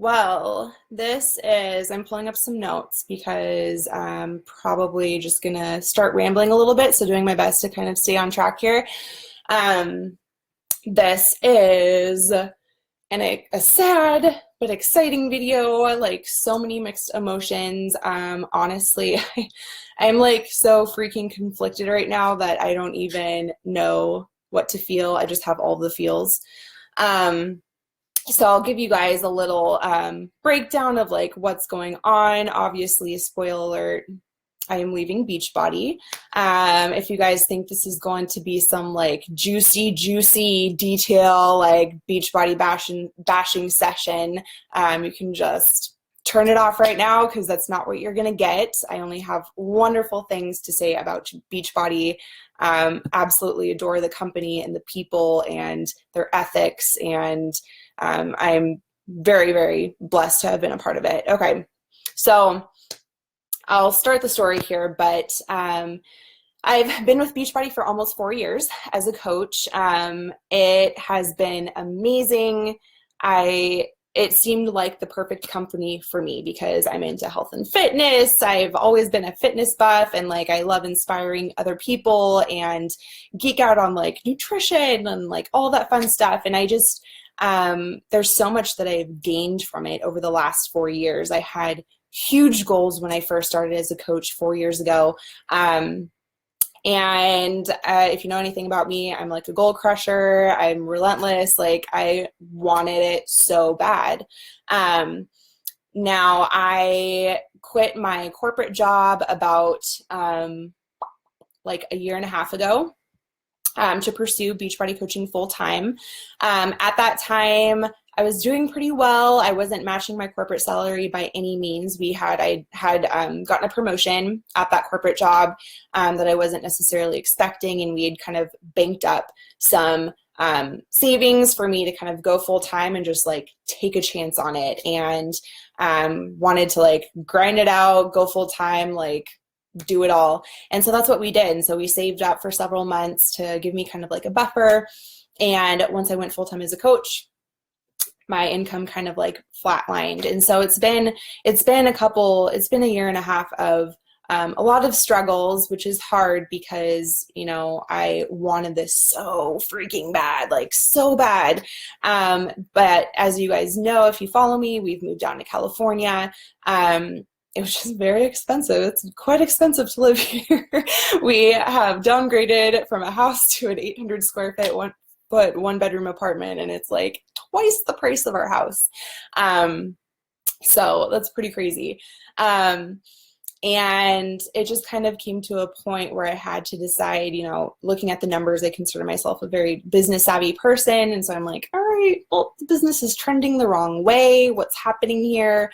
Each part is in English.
Well, I'm pulling up some notes because I'm probably just gonna start rambling a little bit, so doing my best to kind of stay on track here. Um, this is a sad but exciting video, like so many mixed emotions. Honestly, I'm like so freaking conflicted right now that I don't even know what to feel. I just have all the feels. Um, so I'll give you guys a little breakdown of like what's going on. Obviously, spoiler alert, I am leaving Beachbody. If you guys think this is going to be some like juicy detail, like Beachbody bashing session, you can just turn it off right now because that's not what you're gonna get. I only have wonderful things to say about Beachbody. Absolutely adore the company and the people and their ethics, and I'm very blessed to have been a part of it. Okay, so I'll start the story here, but I've been with Beachbody for almost 4 years as a coach. It has been amazing. It seemed like the perfect company for me because I'm into health and fitness. I've always been a fitness buff, and like I love inspiring other people and geek out on like nutrition and like all that fun stuff. And I just there's so much that I've gained from it over the last 4 years. I had huge goals when I first started as a coach 4 years ago. And if you know anything about me, I'm like a goal crusher. I'm relentless. Like I wanted it so bad. Now I quit my corporate job about like a year and a half ago to pursue Beachbody coaching full time. At that time, I was doing pretty well. I wasn't matching my corporate salary by any means. I had gotten a promotion at that corporate job that I wasn't necessarily expecting, and we had kind of banked up some savings for me to kind of go full time and just like take a chance on it, and wanted to like grind it out, go full time, like do it all. And so that's what we did. And so we saved up for several months to give me kind of like a buffer. And once I went full time as a coach, my income kind of like flatlined. And so it's been a year and a half of a lot of struggles, which is hard because, you know, I wanted this so freaking bad, like so bad. But as you guys know, if you follow me, we've moved down to California. It was just very expensive. It's quite expensive to live here. We have downgraded from a house to an 800 square foot one bedroom apartment, and it's like twice the price of our house. So that's pretty crazy. And it just kind of came to a point where I had to decide, you know, looking at the numbers, I consider myself a very business savvy person. And so I'm like, all right, well, the business is trending the wrong way. What's happening here?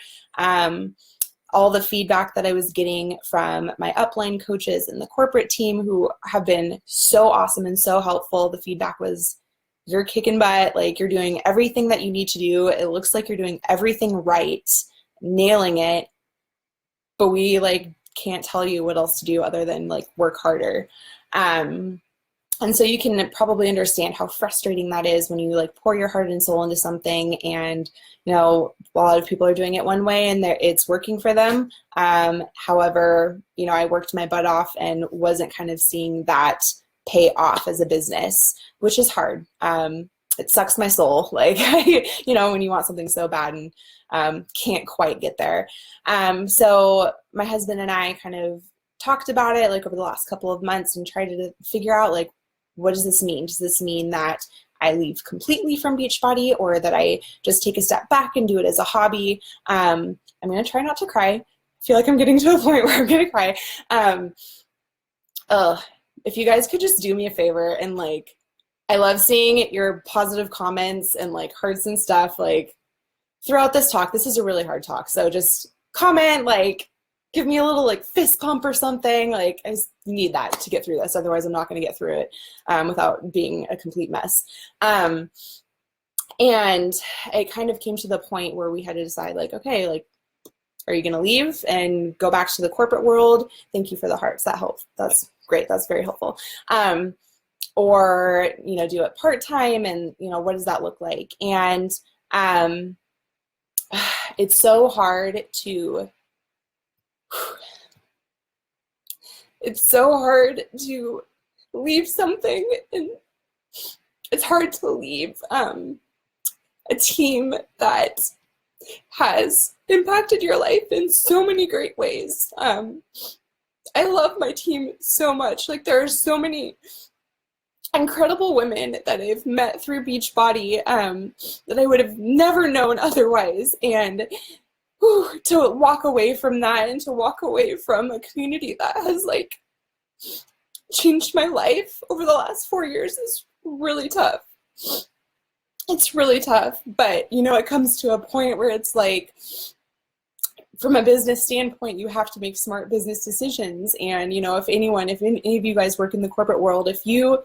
All the feedback that I was getting from my upline coaches and the corporate team, who have been so awesome and so helpful, the feedback was, you're kicking butt, like you're doing everything that you need to do. It looks like you're doing everything right, nailing it, but we like can't tell you what else to do other than like work harder. And so you can probably understand how frustrating that is when you like pour your heart and soul into something, and you know a lot of people are doing it one way and it's working for them. However, you know, I worked my butt off and wasn't kind of seeing that pay off as a business, which is hard. It sucks my soul, like you know, when you want something so bad and can't quite get there. So my husband and I kind of talked about it like over the last couple of months and tried to figure out like, what does this mean? Does this mean that I leave completely from Beachbody, or that I just take a step back and do it as a hobby? I'm going to try not to cry. I feel like I'm getting to a point where I'm going to cry. If you guys could just do me a favor and like, I love seeing your positive comments and like hearts and stuff like throughout this talk. This is a really hard talk. So just comment, like give me a little like fist pump or something. Like I just need that to get through this. Otherwise I'm not going to get through it without being a complete mess. And it kind of came to the point where we had to decide like, okay, like, are you going to leave and go back to the corporate world? Thank you for the hearts. That helps. That's great. That's very helpful. Or, you know, do it part-time, and, you know, what does that look like? And it's so hard to it's so hard to leave something, and it's hard to leave a team that has impacted your life in so many great ways. I love my team so much. Like, there are so many incredible women that I've met through Beachbody that I would have never known otherwise. And to walk away from that, and to walk away from a community that has like changed my life over the last 4 years is really tough. It's really tough, but it comes to a point where it's like, from a business standpoint, you have to make smart business decisions. And if any of you guys work in the corporate world, if you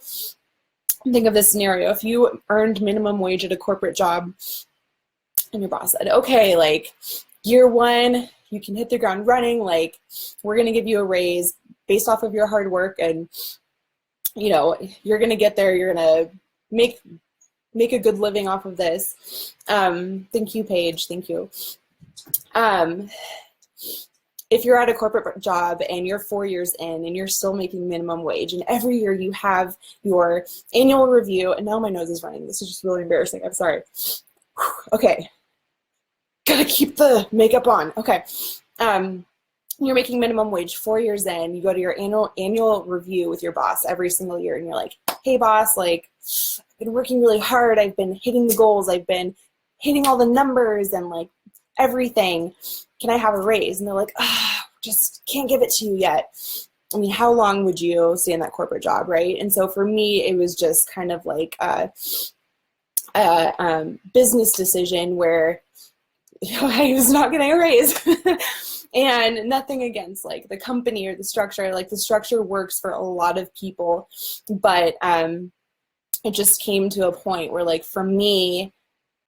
think of this scenario, if you earned minimum wage at a corporate job and your boss said, okay, like year one, you can hit the ground running, like we're going to give you a raise based off of your hard work, and you're going to get there, you're going to make a good living off of this. Thank you, Paige. Thank you. If you're at a corporate job and you're 4 years in and you're still making minimum wage, and every year you have your annual review, and now my nose is running. This is just really embarrassing. I'm sorry. Okay. Gotta keep the makeup on. Okay. You're making minimum wage 4 years in, you go to your annual review with your boss every single year, and you're like, hey boss, like I've been working really hard. I've been hitting the goals. I've been hitting all the numbers and like everything. Can I have a raise? And they're like, just can't give it to you yet. I mean, how long would you stay in that corporate job, right? And so for me, it was just kind of like a business decision where I was not getting a raise. And nothing against like the company or the structure. Like the structure works for a lot of people, but it just came to a point where, like, for me,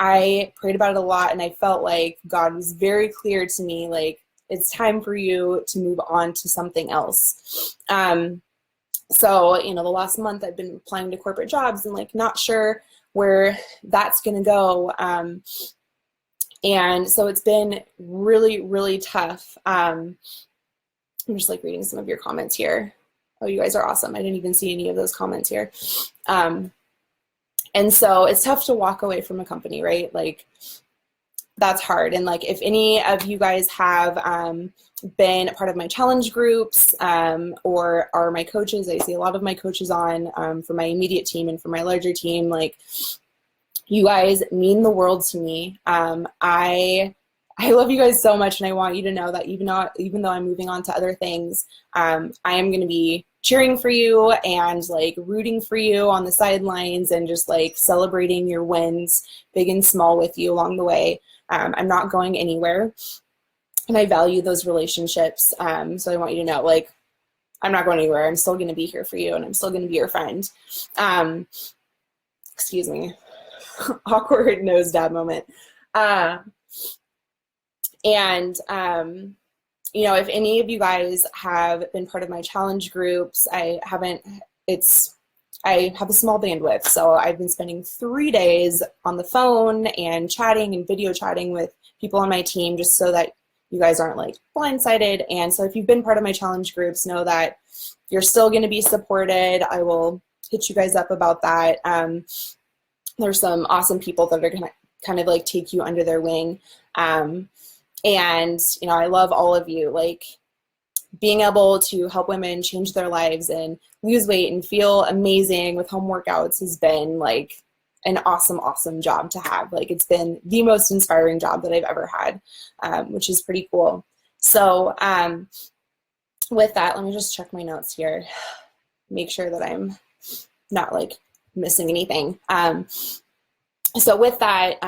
I prayed about it a lot, and I felt like God was very clear to me, like, it's time for you to move on to something else. So, the last month I've been applying to corporate jobs and like not sure where that's going to go. And so it's been really, really tough. I'm just like reading some of your comments here. Oh, you guys are awesome. I didn't even see any of those comments here. And so it's tough to walk away from a company, right? Like, that's hard. And like, if any of you guys have been a part of my challenge groups or are my coaches, I see a lot of my coaches on for my immediate team and for my larger team, like, you guys mean the world to me. I love you guys so much, and I want you to know that even though I'm moving on to other things, I am going to be cheering for you and like rooting for you on the sidelines and just like celebrating your wins, big and small, with you along the way. I'm not going anywhere, and I value those relationships. So I want you to know, like, I'm not going anywhere. I'm still going to be here for you, and I'm still going to be your friend. Excuse me. Awkward nose dab moment. If any of you guys have been part of my challenge groups, I have a small bandwidth, so I've been spending 3 days on the phone and chatting and video chatting with people on my team, just so that you guys aren't like blindsided. And so if you've been part of my challenge groups, know that you're still going to be supported. I will hit you guys up about that. There's some awesome people that are going to kind of like take you under their wing. And, I love all of you. Like, being able to help women change their lives and lose weight and feel amazing with home workouts has been like an awesome, awesome job to have. Like, it's been the most inspiring job that I've ever had, which is pretty cool. So with that, let me just check my notes here, make sure that I'm not like missing anything. So with that,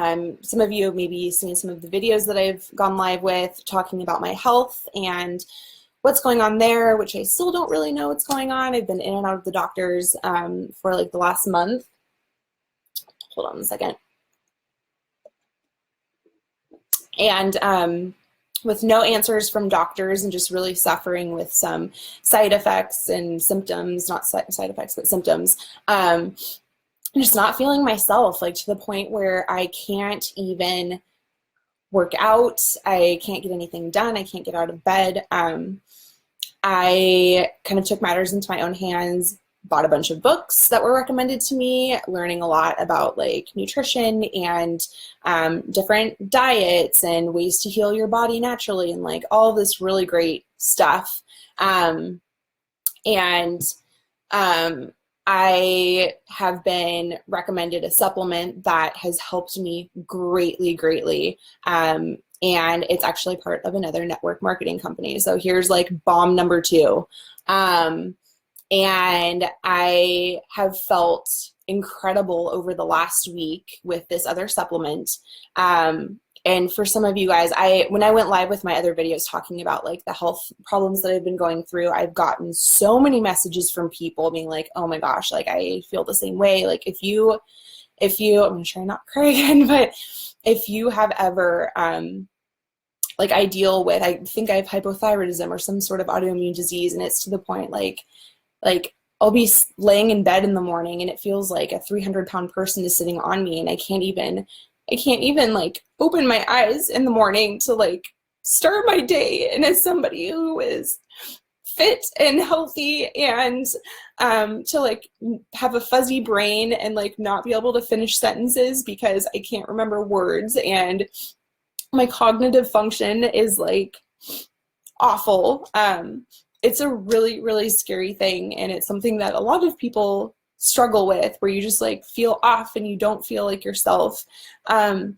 some of you have maybe seen some of the videos that I've gone live with talking about my health and what's going on there, which I still don't really know what's going on. I've been in and out of the doctors for like the last month. Hold on a second. And with no answers from doctors and just really suffering with some side effects and symptoms, not side effects, but symptoms. I'm just not feeling myself, like to the point where I can't even work out. I can't get anything done. I can't get out of bed. I kind of took matters into my own hands, bought a bunch of books that were recommended to me, learning a lot about like nutrition and different diets and ways to heal your body naturally and like all this really great stuff. And I have been recommended a supplement that has helped me greatly, greatly. And it's actually part of another network marketing company. So here's like bomb number 2. And I have felt incredible over the last week with this other supplement. And for some of you guys, when I went live with my other videos talking about like the health problems that I've been going through, I've gotten so many messages from people being like, oh my gosh, like I feel the same way. Like if you, I'm gonna try not to cry again, but if you have ever, like I think I have hypothyroidism or some sort of autoimmune disease, and it's to the point like I'll be laying in bed in the morning and it feels like a 300-pound person is sitting on me, and I can't even like open my eyes in the morning to like start my day. And as somebody who is fit and healthy and to like have a fuzzy brain and like not be able to finish sentences because I can't remember words, and my cognitive function is like awful. It's a really, really scary thing. And it's something that a lot of people struggle with, where you just like feel off and you don't feel like yourself. And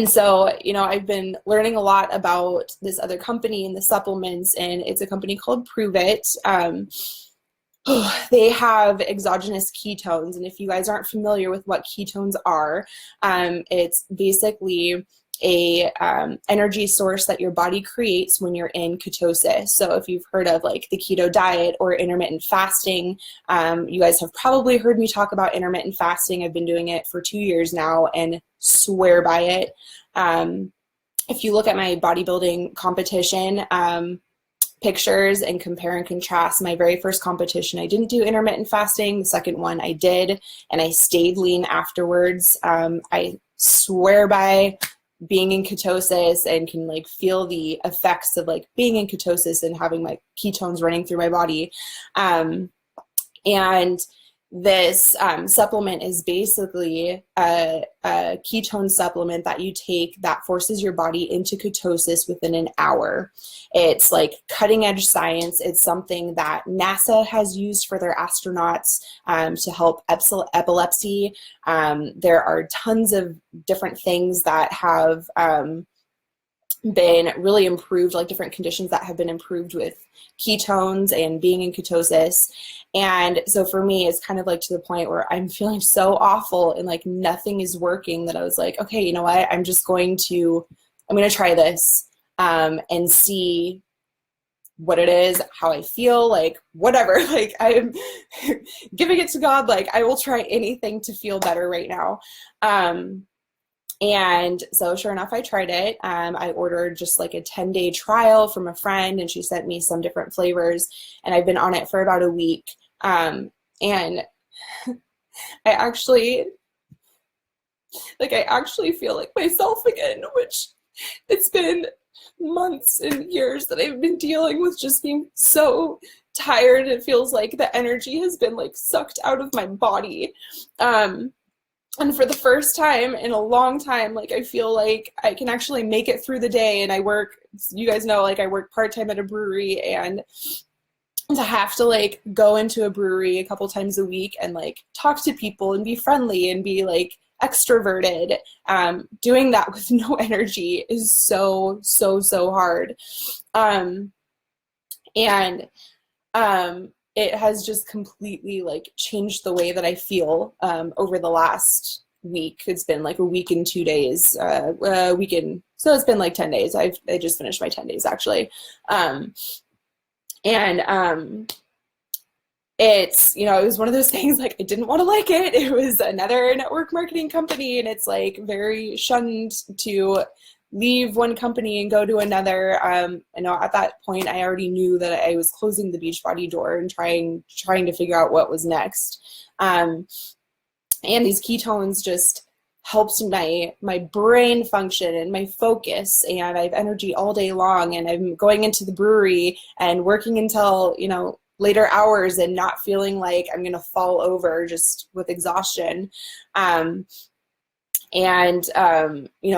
so, you know, I've been learning a lot about this other company and the supplements, and it's a company called Prüvit. They have exogenous ketones. And if you guys aren't familiar with what ketones are, it's basically a energy source that your body creates when you're in ketosis. So if you've heard of like the keto diet or intermittent fasting, you guys have probably heard me talk about intermittent fasting. I've been doing it for 2 years now and swear by it. If you look at my bodybuilding competition pictures and compare and contrast, my very first competition, I didn't do intermittent fasting. The second one I did, and I stayed lean afterwards. I swear by being in ketosis and can like feel the effects of like being in ketosis and having my ketones running through my body. And this supplement is basically a ketone supplement that you take that forces your body into ketosis within an hour. It's like cutting edge science. It's something that NASA has used for their astronauts to help epilepsy. There are tons of different things that have been really improved, like different conditions that have been improved with ketones and being in ketosis. And so for me, it's kind of like to the point where I'm feeling so awful and like nothing is working, that I was like, okay, you know what? I'm going to try this and see what it is, how I feel, like whatever, like I'm giving it to God. Like I will try anything to feel better right now. And so sure enough, I tried it. I ordered just like a 10-day trial from a friend, and she sent me some different flavors, and I've been on it for about a week. And I actually feel like myself again, which it's been months and years that I've been dealing with just being so tired. It feels like the energy has been like sucked out of my body. And for the first time in a long time, like I feel like I can actually make it through the day. And you guys know, like I work part-time at a brewery, and to have to like go into a brewery a couple times a week and like talk to people and be friendly and be like extroverted, doing that with no energy is so hard. It has just completely like changed the way that I feel over the last week. It's been like a week and 2 days, so it's been like 10 days. I just finished my 10 days actually. It's, you know, it was one of those things like I didn't want to like it. It was another network marketing company, and it's like very shunned to leave one company and go to another. I know at that point I already knew that I was closing the Beachbody door and trying to figure out what was next. And these ketones just helps my brain function and my focus, and I have energy all day long, and I'm going into the brewery and working until, later hours and not feeling like I'm going to fall over just with exhaustion.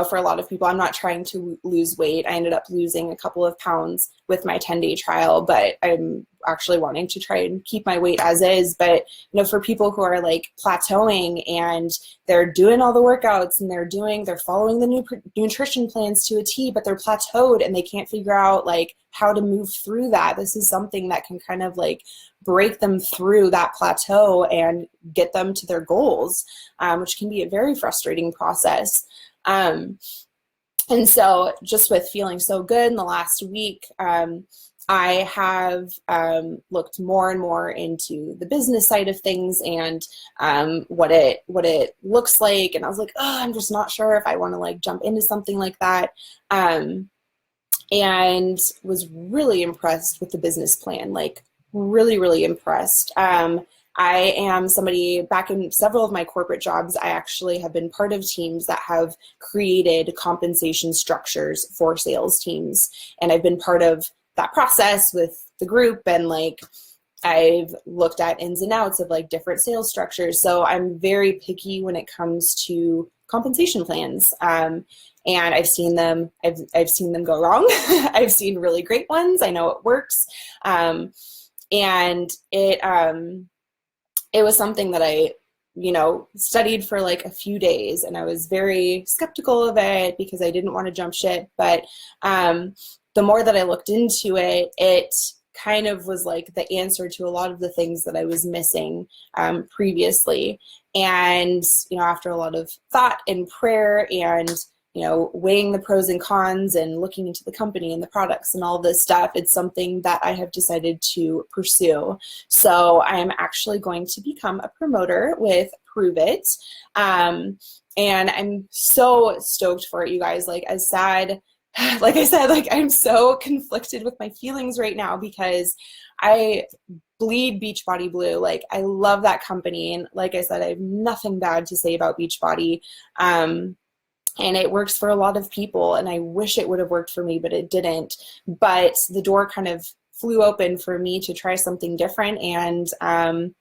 For a lot of people, I'm not trying to lose weight. I ended up losing a couple of pounds with my 10-day trial, but I'm actually wanting to try and keep my weight as is. But, for people who are like plateauing and they're doing all the workouts and they're following the nutrition plans to a T, but they're plateaued and they can't figure out like how to move through that. This is something that can kind of like break them through that plateau and get them to their goals, which can be a very frustrating process. And so just with feeling so good in the last week, I have looked more and more into the business side of things and what it looks like. And I was like, I'm just not sure if I want to like jump into something like that. And was really impressed with the business plan, like really, really impressed. I am somebody, back in several of my corporate jobs, I actually have been part of teams that have created compensation structures for sales teams. And I've been part of that process with the group, and like I've looked at ins and outs of like different sales structures. So I'm very picky when it comes to compensation plans. And I've seen them go wrong. I've seen really great ones. I know it works. And it was something that I, studied for like a few days, and I was very skeptical of it because I didn't want to jump ship. But the more that I looked into it, it kind of was like the answer to a lot of the things that I was missing previously. And, after a lot of thought and prayer and, weighing the pros and cons and looking into the company and the products and all this stuff, it's something that I have decided to pursue. So I am actually going to become a promoter with Prüvit. And I'm so stoked for it, you guys. Like, as sad, like I said, like I'm so conflicted with my feelings right now because I bleed Beachbody blue. Like, I love that company. And like I said, I have nothing bad to say about Beachbody. And it works for a lot of people, and I wish it would have worked for me, but it didn't. But the door kind of flew open for me to try something different, and I'm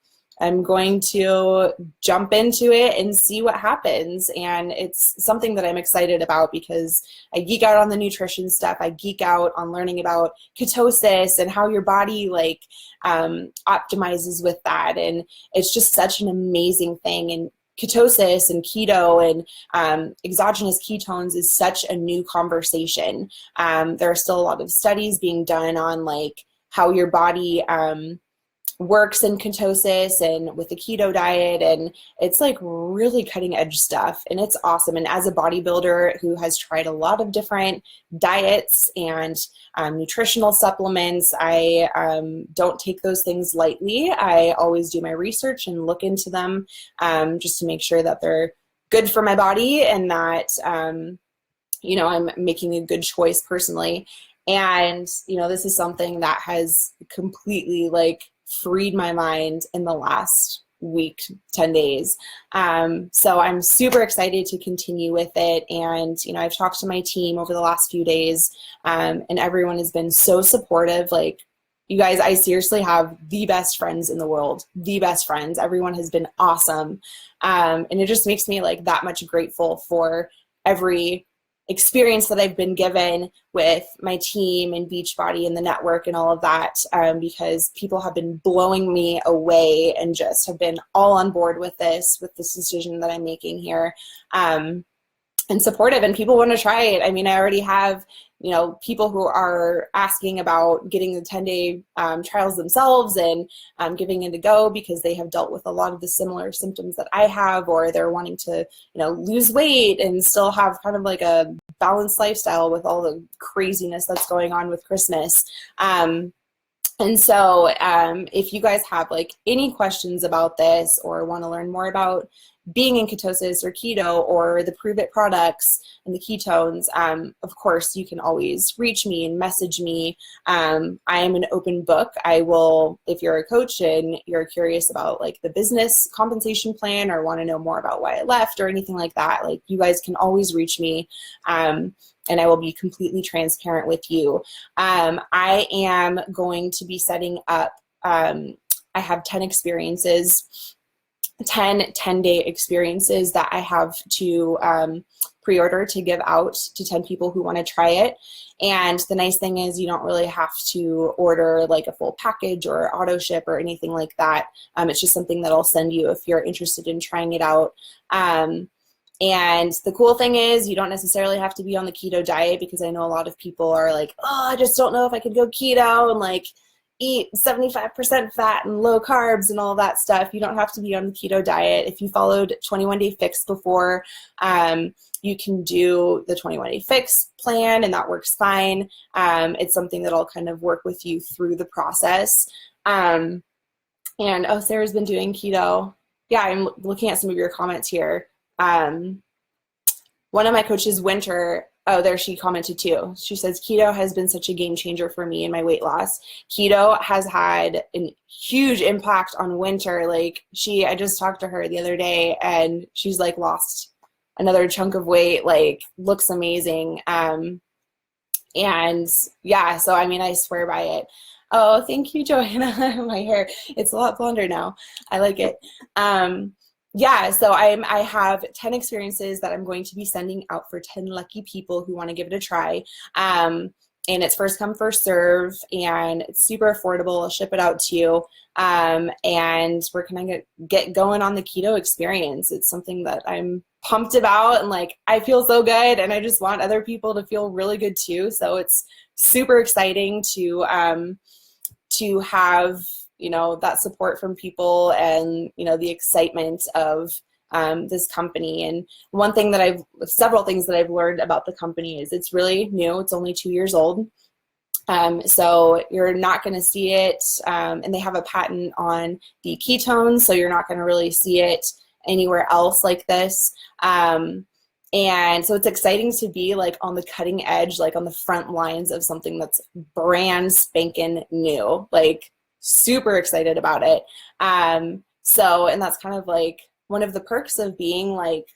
going to jump into it and see what happens. And it's something that I'm excited about because I geek out on the nutrition stuff. I geek out on learning about ketosis and how your body like optimizes with that. And it's just such an amazing thing. And ketosis and keto and exogenous ketones is such a new conversation. There are still a lot of studies being done on like how your body works in ketosis and with the keto diet, and it's like really cutting edge stuff, and it's awesome. And as a bodybuilder who has tried a lot of different diets and nutritional supplements, I don't take those things lightly. I always do my research and look into them just to make sure that they're good for my body and that I'm making a good choice personally. And this is something that has completely like freed my mind in the last week, 10 days. So I'm super excited to continue with it. And, I've talked to my team over the last few days, and everyone has been so supportive. Like, you guys, I seriously have the best friends in the world, the best friends. Everyone has been awesome. And it just makes me like that much grateful for every experience that I've been given with my team and Beachbody and the network and all of that, because people have been blowing me away and just have been all on board with this decision that I'm making here, and supportive, and people want to try it. I mean, I already have, people who are asking about getting the 10-day trials themselves and giving it a go because they have dealt with a lot of the similar symptoms that I have, or they're wanting to, lose weight and still have kind of like a balanced lifestyle with all the craziness that's going on with Christmas. And so if you guys have like any questions about this or want to learn more about being in ketosis or keto or the Prüvit products and the ketones, of course, you can always reach me and message me. I am an open book. I will, if you're a coach and you're curious about like the business compensation plan or want to know more about why I left or anything like that, like you guys can always reach me. And I will be completely transparent with you. I am going to be setting up, I have 10 experiences, 10-day experiences that I have to pre-order to give out to 10 people who want to try it. And the nice thing is you don't really have to order like a full package or auto ship or anything like that. It's just something that I'll send you if you're interested in trying it out. And the cool thing is you don't necessarily have to be on the keto diet, because I know a lot of people are like, oh, I just don't know if I could go keto and like eat 75% fat and low carbs and all that stuff. You don't have to be on the keto diet. If you followed 21-Day Fix before, you can do the 21-Day Fix plan, and that works fine. It's something that I'll kind of work with you through the process. And oh, Sarah's been doing keto. Yeah, I'm looking at some of your comments here. One of my coaches, Winter, oh, there she commented too. She says, keto has been such a game changer for me in my weight loss. Keto has had a huge impact on Winter. Like I just talked to her the other day and she's like lost another chunk of weight, like looks amazing. And yeah, so I mean, I swear by it. Oh, thank you, Joanna. My hair, it's a lot blonder now. I like it. Yeah, so I have 10 experiences that I'm going to be sending out for 10 lucky people who want to give it a try. And it's first come, first serve, and it's super affordable. I'll ship it out to you. And we're going to get going on the keto experience. It's something that I'm pumped about, and like I feel so good, and I just want other people to feel really good too. So it's super exciting to have, you know, that support from people and, you know, the excitement of this company. And several things that I've learned about the company is it's really new. It's only 2 years old. So you're not going to see it. And they have a patent on the ketones, so you're not going to really see it anywhere else like this. And so it's exciting to be like on the cutting edge, like on the front lines of something that's brand spanking new, like super excited about it. And that's kind of like one of the perks of being like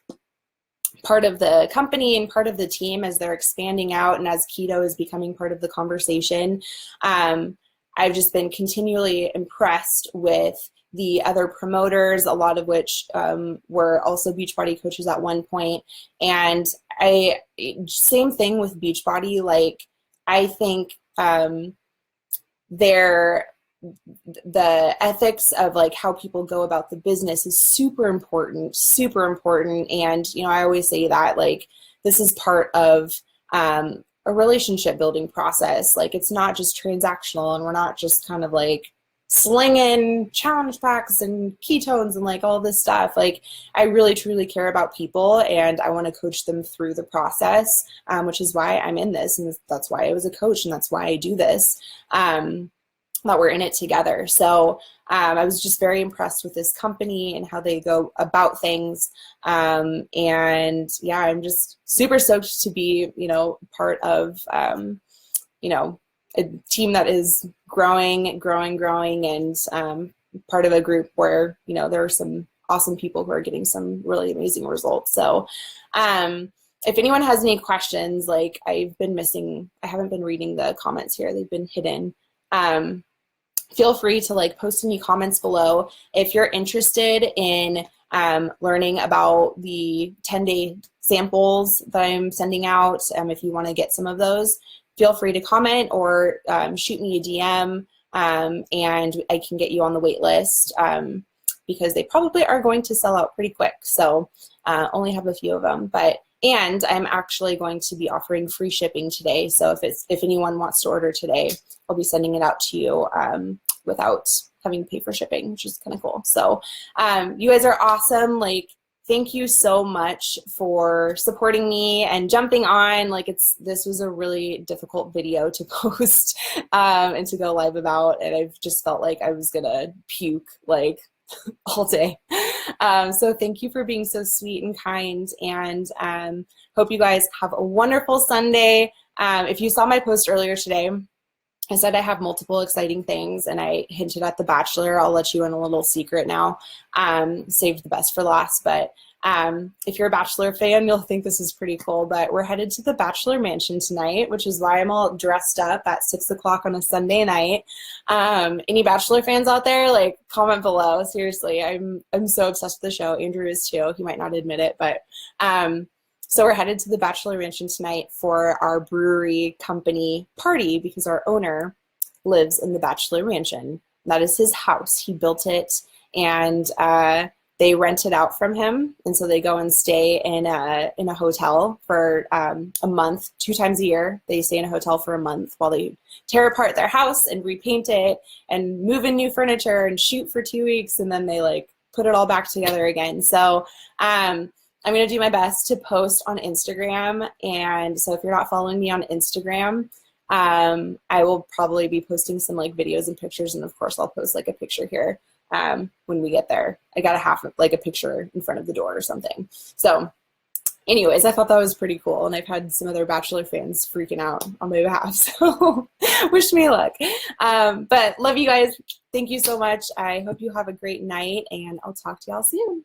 part of the company and part of the team as they're expanding out and as keto is becoming part of the conversation. I've just been continually impressed with the other promoters, a lot of which were also Beachbody coaches at one point. And same thing with Beachbody. Like, I think the ethics of like how people go about the business is super important. And, you know, I always say that like, this is part of a relationship building process. Like, it's not just transactional, and we're not just kind of like slinging challenge packs and ketones and like all this stuff. Like, I really truly care about people, and I want to coach them through the process, which is why I'm in this, and that's why I was a coach, and that's why I do this, that we're in it together. So I was just very impressed with this company and how they go about things. And yeah, I'm just super stoked to be, you know, part of, you know, a team that is growing, and part of a group where, you know, there are some awesome people who are getting some really amazing results. So if anyone has any questions, like I haven't been reading the comments here. They've been hidden. Feel free to like post any comments below. If you're interested in learning about the 10-day samples that I'm sending out, if you want to get some of those, feel free to comment or shoot me a DM, and I can get you on the wait list, because they probably are going to sell out pretty quick. So only have a few of them, and I'm actually going to be offering free shipping today. So if anyone wants to order today, I'll be sending it out to you without having to pay for shipping, which is kind of cool. So you guys are awesome. Like, thank you so much for supporting me and jumping on. Like, this was a really difficult video to post and to go live about, and I've just felt like I was gonna puke. Like, all day. So thank you for being so sweet and kind, and hope you guys have a wonderful Sunday. If you saw my post earlier today, I said I have multiple exciting things, and I hinted at The Bachelor. I'll let you in a little secret now. Saved the best for last, but if you're a Bachelor fan, you'll think this is pretty cool, but we're headed to the Bachelor Mansion tonight, which is why I'm all dressed up at 6 o'clock on a Sunday night. Any Bachelor fans out there, like, comment below. Seriously, I'm so obsessed with the show. Andrew is too. He might not admit it, but so we're headed to the Bachelor Mansion tonight for our brewery company party because our owner lives in the Bachelor Mansion. That is his house. He built it, and they rent it out from him, and so they go and stay in a hotel for a month. 2 times a year, they stay in a hotel for a month while they tear apart their house and repaint it and move in new furniture and shoot for 2 weeks, and then they like put it all back together again. So I'm going to do my best to post on Instagram, and so if you're not following me on Instagram, I will probably be posting some like videos and pictures, and of course I'll post like a picture here when we get there. I got to have like a picture in front of the door or something. So anyways, I thought that was pretty cool, and I've had some other Bachelor fans freaking out on my behalf, so wish me luck. But love you guys. Thank you so much. I hope you have a great night, and I'll talk to y'all soon.